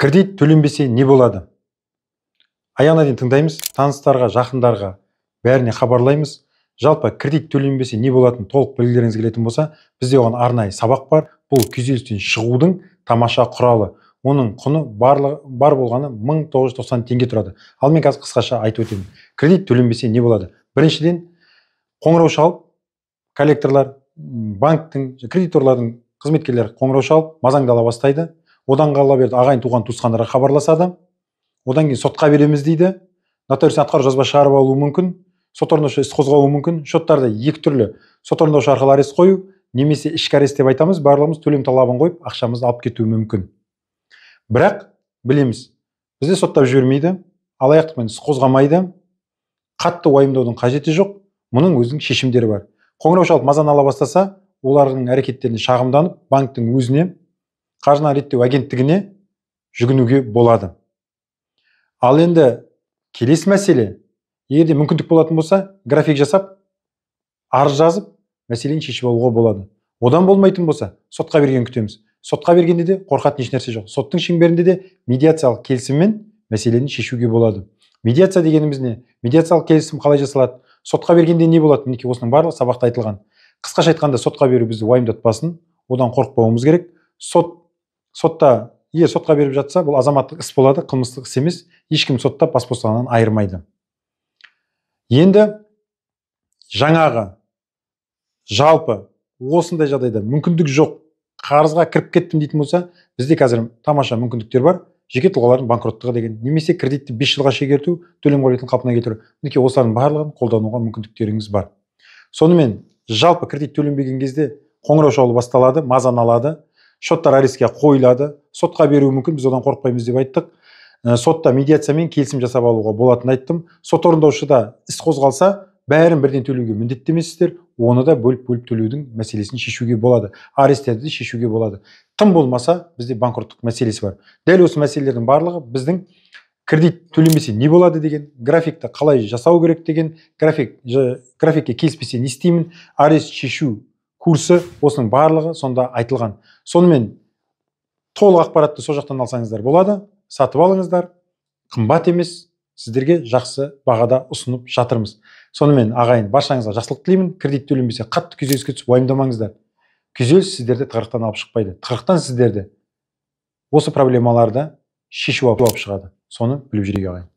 Кредит төленбесе не болады? Аяғына дейін тыңдаймыз, таныстарға, жақындарға, бәріне хабарлаймыз. Жалпы кредит төленбесе не болатын толық білгілеріңіз келетін болса, бізде оған арнайы сабақ бар. Бұл күйзелістен шығудың тамаша құралы. Оның құны бар болғаны 1990 теңге тұрады. Ал мен қазір қысқаша айтып өтемін. Кредит төленбесе не болады? Біріншіден, қоңырау шалып, коллекторлар, банктің, кредиторлардың қызметкерлері қоңырау шалып, мазаңдала бастайды. Одан қала берді ағайын туған туысқандарға хабарласады. Одан кейін сотқа береміз дейді. Нотариус атқару жазба шығарып алуы мүмкін. Сот орындаушы іс қозғауы мүмкін. Шоттарды екі түрлі: сот орындаушы арқылы арест қою, немесе ішкі арест деп айтамыз. Барлығымыз төлем талабын қойып, ақшамызды алып кетуі мүмкін. Бірақ білеміз, бізде соттап жібермейді, алаяқтықпен іс қозғамайды. Қатты уайымдаудың қажеті жоқ. Мұның өзінің шешімдері бар. Қоңырау шалып мазаны ала бастаса, олардың әрекеттеріне шағымданып, банктың өзіне, қаржыны реттеу агенттігіне жүгінуге болады. Ал енді келесі мәселе, егерде мүмкіндік болатын болса, график жасап, арыз жазып, мәселені шешіп алуға болады. Одан болмайтын болса, сотқа берген күтеміз. Сотқа бергенде де қорқатын еш нәрсе жоқ. Соттың шеңберінде де медиациялық келісіммен мәселені шешуге болады. Медиация дегеніміз не? Медиациялық келісім қалай жасалады? Сотқа бергенде не болады? Мінекей осының барлығы сабақта айтылған. Қысқаша айтқанда, сотқа беру бізді уайымдатпасын, одан қорықпауымыз керек. Егер сотқа беріп жатса, бұл азаматтық іс болады, қылмыстық іс емес. Ешкім сотта бас бостандығынан айырмайды. Енді жаңағы жалпы осындай жағдайда мүмкіндік жоқ, қарызға кіріп кеттім дейтін болса, бізде қазір тамаша мүмкіндіктер бар. Жеке тұлғалардың банкроттығы деген, немесе кредитті 5 жылға шегерту, төлем қабілетін қалпына келтіру. Мінекей осылардың барлығын қолдануға мүмкіндіктеріңіз бар. Сонымен жалпы кредит төленбеген кезде қоңырау шалу басталады, мазаны алады, шоттар арестке қойылады, сотқа беруі мүмкін, біз одан қорықпаймыз деп айттық. Сотта медиациямен келісім жасап алуға болатынын айттым. Сот орындаушыда іс қозғалса, бәрін бірден төлеуге міндетті емессіздер, оны да бөліп төлеудің мәселесін шешуге болады. Аресттерді шешуге болады. Тым болмаса, бізде банкроттық мәселесі бар. Дәл осы мәселелердің барлығы біздің кредит төленбесе не болады деген, графикті қалай жасау керек деген, графикке келіспесе не істеймін, арест шешу курсы, осының барлығы сонда айтылған. Сонымен толық ақпаратты сол жақтан алсаңыздар болады, сатып алыңыздар, қымбат емес, сіздерге жақсы бағада ұсынып жатырмыз. Сонымен ағайын, баршаңызға жақсылық тілеймін. Кредит төленбесе қатты күйзеліске түсіп уайымдамаңыздар. Күйзеліс сіздерді тығырықтан алып шықпайды. Тығырықтан сіздерді осы проблемаларды шешу алып шығады. Соны біліп жүрейік ағайын.